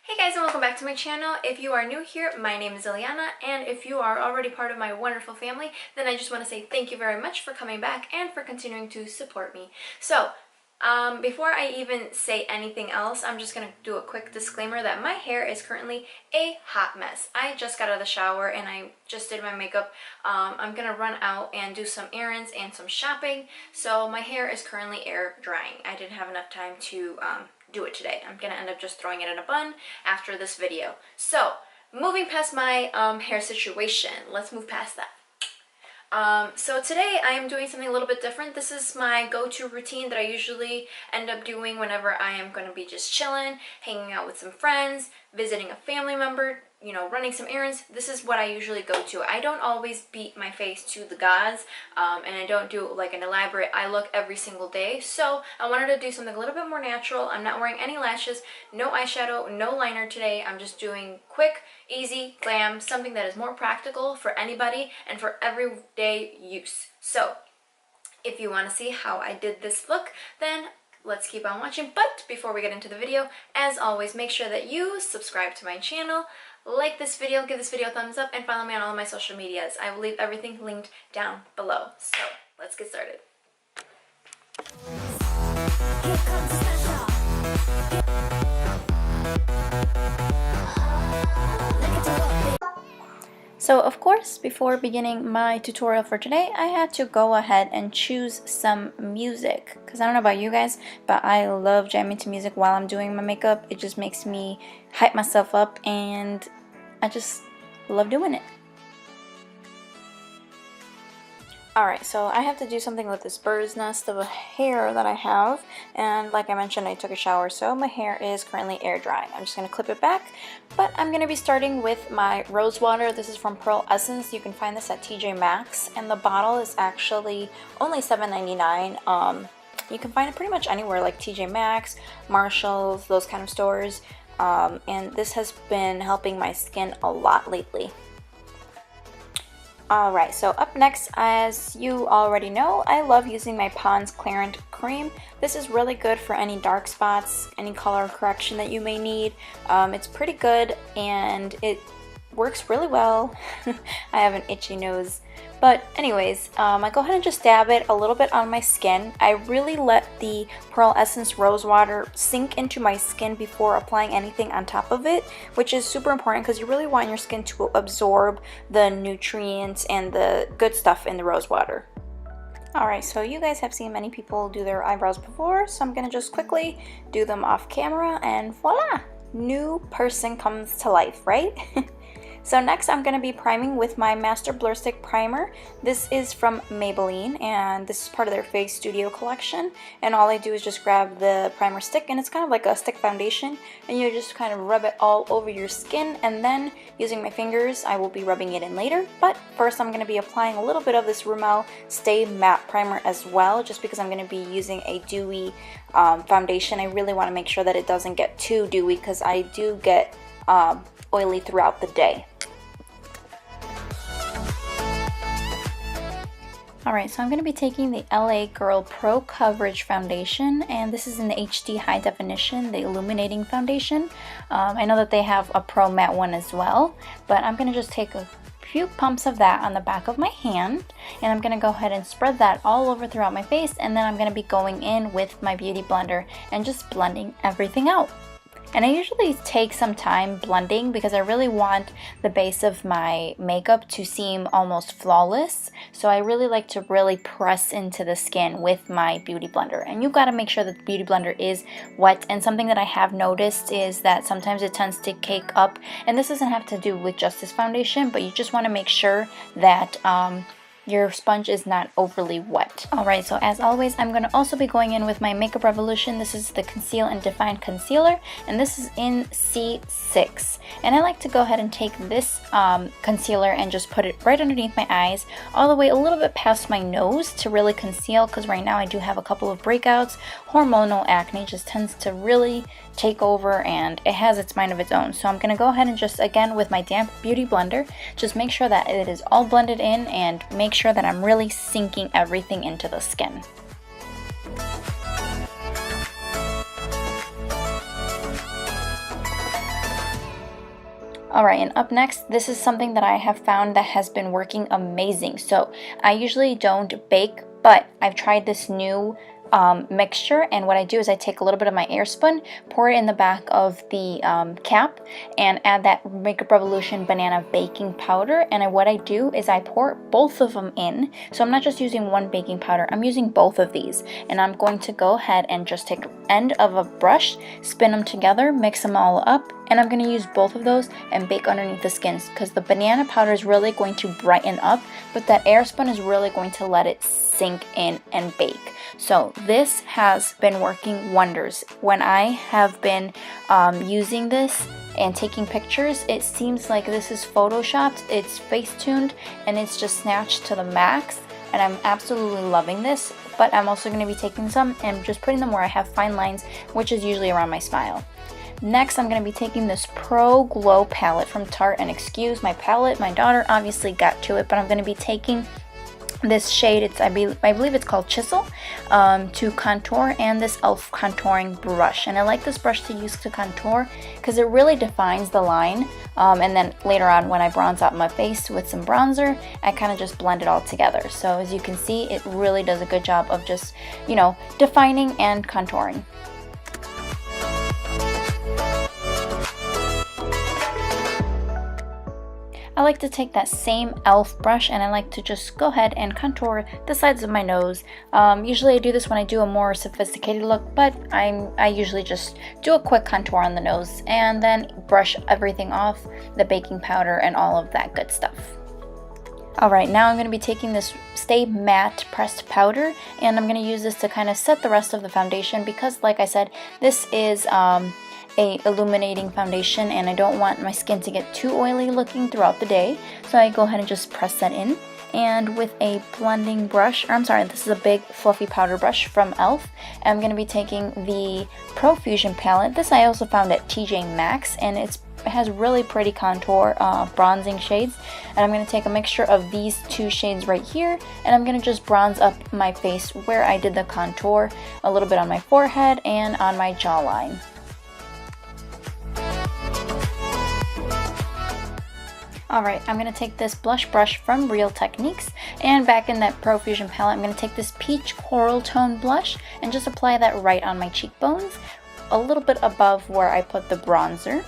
Hey guys, and welcome back to my channel. If you are new here, my name is Ileana, and if you are already part of my wonderful family, then I just want to say thank you very much for coming back and for continuing to support me. So, before I even say anything else, I'm just going to do a quick disclaimer that my hair is currently a hot mess. I just got out of the shower and I just did my makeup. I'm going to run out and do some errands and some shopping, so my hair is currently air drying. I didn't have enough time to do it today. I'm gonna end up just throwing it in a bun after this video. So moving past my hair situation, let's move past that. So today I am doing something a little bit different. This is my go-to routine that I usually end up doing whenever I am going to be just chilling, hanging out with some friends, visiting a family member, you know, running some errands. This is what I usually go to. I don't always beat my face to the gods, and I don't do like an elaborate eye look every single day. So I wanted to do something a little bit more natural. I'm not wearing any lashes, no eyeshadow, no liner today. I'm just doing quick, easy, glam, something that is more practical for anybody and for everyday use. So if you want to see how I did this look, then let's keep on watching. But before we get into the video, as always, make sure that you subscribe to my channel, like this video, give this video a thumbs up, and follow me on all of my social medias. I will leave everything linked down below. So let's get started. Here comes the special. Look at the rock. So of course, before beginning my tutorial for today, I had to go ahead and choose some music, because I don't know about you guys, but I love jamming to music while I'm doing my makeup. It just makes me hype myself up and I just love doing it. Alright, so I have to do something with this bird's nest of a hair that I have, and like I mentioned, I took a shower, so my hair is currently air drying. I'm just going to clip it back, but I'm going to be starting with my rose water. This is from Pearl Essence. You can find this at TJ Maxx, and the bottle is actually only $7.99. You can find it pretty much anywhere, like TJ Maxx, Marshalls, those kind of stores, and this has been helping my skin a lot lately. Alright, so up next, as you already know, I love using my Pond's Clarant Cream. This is really good for any dark spots, any color correction that you may need. It's pretty good and it works really well. I have an itchy nose. But anyways, I go ahead and just dab it a little bit on my skin. I really let the Pearl Essence Rose Water sink into my skin before applying anything on top of it, which is super important because you really want your skin to absorb the nutrients and the good stuff in the rose water. Alright, so you guys have seen many people do their eyebrows before, so I'm going to just quickly do them off camera and voila! New person comes to life, right? So next I'm going to be priming with my Master Blur Stick Primer. This is from Maybelline and this is part of their Face Studio collection, and all I do is just grab the primer stick, and it's kind of like a stick foundation, and you just kind of rub it all over your skin, and then using my fingers I will be rubbing it in later. But first I'm going to be applying a little bit of this Rimmel Stay Matte Primer as well, just because I'm going to be using a dewy foundation. I really want to make sure that it doesn't get too dewy because I do get oily throughout the day. Alright, so I'm going to be taking the LA Girl Pro Coverage Foundation, and this is in the HD High Definition, the Illuminating Foundation. I know that they have a Pro Matte one as well, but I'm going to just take a few pumps of that on the back of my hand, and I'm going to go ahead and spread that all over throughout my face, and then I'm going to be going in with my Beauty Blender and just blending everything out. And I usually take some time blending because I really want the base of my makeup to seem almost flawless. So I really like to really press into the skin with my Beauty Blender. And you've got to make sure that the Beauty Blender is wet. And something that I have noticed is that sometimes it tends to cake up. And this doesn't have to do with just this foundation, but you just want to make sure that your sponge is not overly wet. Alright, so as always, I'm going to also be going in with my Makeup Revolution. This is the Conceal and Define Concealer, and this is in C6. And I like to go ahead and take this concealer and just put it right underneath my eyes, all the way a little bit past my nose to really conceal, because right now I do have a couple of breakouts. Hormonal acne just tends to really take over, and it has its mind of its own. So I'm going to go ahead and just, again, with my damp Beauty Blender, just make sure that it is all blended in and make sure that I'm really sinking everything into the skin. Alright, and up next, this is something that I have found that has been working amazing. So I usually don't bake, but I've tried this new mixture, and what I do is I take a little bit of my air spun, pour it in the back of the cap, and add that Makeup Revolution banana baking powder. And what I do is I pour both of them in, so I'm not just using one baking powder, I'm using both of these, and I'm going to go ahead and just take the end of a brush, spin them together, mix them all up, and I'm going to use both of those and bake underneath the skins, because the banana powder is really going to brighten up, but that air spun is really going to let it sink in and bake. So this has been working wonders. When I have been using this and taking pictures, it seems like this is photoshopped, it's face tuned, and it's just snatched to the max, and I'm absolutely loving this. But I'm also going to be taking some and just putting them where I have fine lines, which is usually around my smile. Next, I'm going to be taking this Pro Glow palette from Tarte, and excuse my palette, my daughter obviously got to it, but I'm going to be taking this shade, I believe it's called Chisel, to contour, and this e.l.f. contouring brush. And I like this brush to use to contour because it really defines the line, and then later on when I bronze out my face with some bronzer, I kind of just blend it all together. So as you can see, it really does a good job of just, you know, defining and contouring. I like to take that same e.l.f. brush, and I like to just go ahead and contour the sides of my nose. Usually I do this when I do a more sophisticated look, but I usually just do a quick contour on the nose and then brush everything off, the baking powder and all of that good stuff. Alright, now I'm going to be taking this Stay Matte pressed powder, and I'm going to use this to kind of set the rest of the foundation, because like I said, this is a illuminating foundation, and I don't want my skin to get too oily looking throughout the day, so I go ahead and just press that in. And with a blending brush, or I'm sorry, this is a big fluffy powder brush from e.l.f. I'm going to be taking the Pro Fusion palette. This I also found at TJ Maxx, and it has really pretty contour bronzing shades, and I'm going to take a mixture of these two shades right here, and I'm going to just bronze up my face where I did the contour, a little bit on my forehead and on my jawline. Alright, I'm going to take this blush brush from Real Techniques, and back in that Pro Fusion palette, I'm going to take this peach coral tone blush and just apply that right on my cheekbones, a little bit above where I put the bronzer.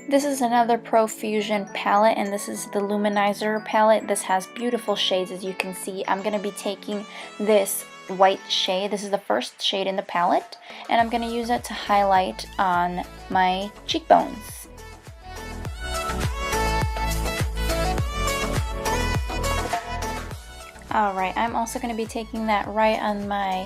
This is another Pro Fusion palette, and this is the Luminizer palette. This has beautiful shades, as you can see. I'm going to be taking this white shade. This is the first shade in the palette, and I'm going to use it to highlight on my cheekbones. Alright, I'm also going to be taking that right on my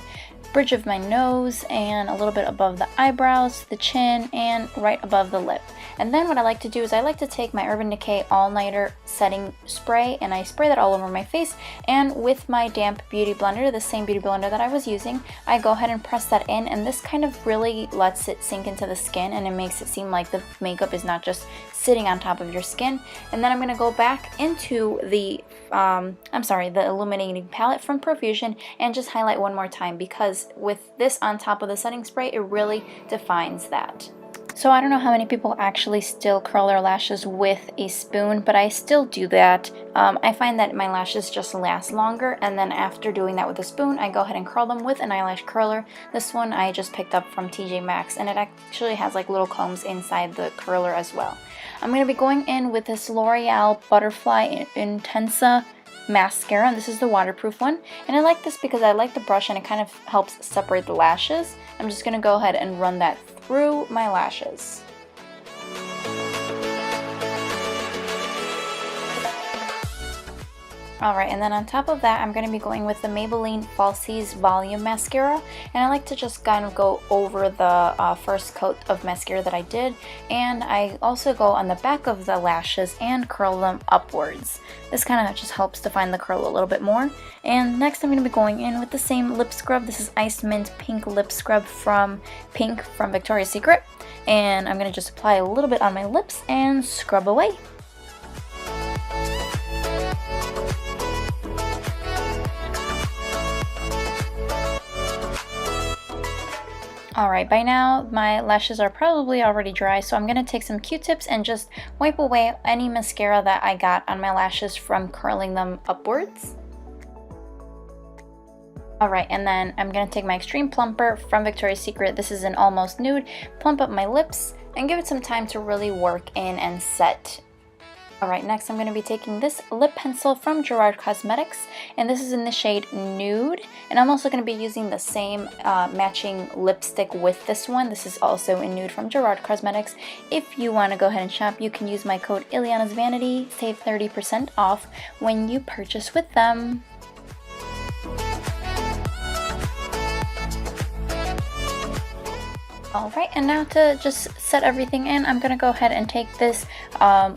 bridge of my nose and a little bit above the eyebrows, the chin, and right above the lip. And then what I like to do is I like to take my Urban Decay All Nighter setting spray, and I spray that all over my face, and with my damp beauty blender, the same beauty blender that I was using, I go ahead and press that in, and this kind of really lets it sink into the skin, and it makes it seem like the makeup is not just sitting on top of your skin. And then I'm going to go back into the the illuminating palette from Pro Fusion and just highlight one more time, because with this on top of the setting spray, it really defines that. So I don't know how many people actually still curl their lashes with a spoon, but I still do that. I find that my lashes just last longer, and then after doing that with a spoon, I go ahead and curl them with an eyelash curler. This one I just picked up from TJ Maxx, and it actually has like little combs inside the curler as well. I'm going to be going in with this L'Oreal Butterfly Intensa mascara, and this is the waterproof one, and I like this because I like the brush and it kind of helps separate the lashes. I'm just going to go ahead and run that through my lashes. Alright, and then on top of that, I'm going to be going with the Maybelline Falsies Volume Mascara, and I like to just kind of go over the first coat of mascara that I did, and I also go on the back of the lashes and curl them upwards. This kind of just helps define the curl a little bit more. And next I'm going to be going in with the same lip scrub. This is Ice Mint Pink Lip Scrub from Victoria's Secret, and I'm going to just apply a little bit on my lips and scrub away. Alright, by now my lashes are probably already dry, so I'm going to take some Q-tips and just wipe away any mascara that I got on my lashes from curling them upwards. Alright, and then I'm going to take my Extreme Plumper from Victoria's Secret. This is an almost nude. Plump up my lips and give it some time to really work in and set. Alright, next I'm going to be taking this lip pencil from ESG Cosmetics, and this is in the shade Nude, and I'm also going to be using the same matching lipstick with this one. This is also in Nude from ESG Cosmetics. If you want to go ahead and shop, you can use my code Ileana's Vanity, save 30% off when you purchase with them. Alright, and now to just set everything in, I'm going to go ahead and take this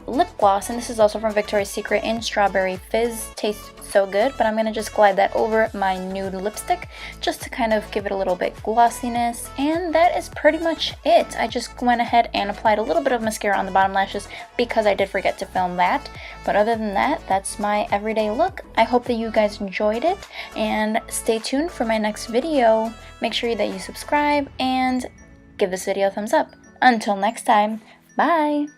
lip gloss, and this is also from Victoria's Secret in Strawberry Fizz. Tastes so good, but I'm going to just glide that over my nude lipstick just to kind of give it a little bit glossiness, and that is pretty much it. I just went ahead and applied a little bit of mascara on the bottom lashes because I did forget to film that, but other than that, that's my everyday look. I hope that you guys enjoyed it, and stay tuned for my next video. Make sure that you subscribe and give this video a thumbs up. Until next time, bye!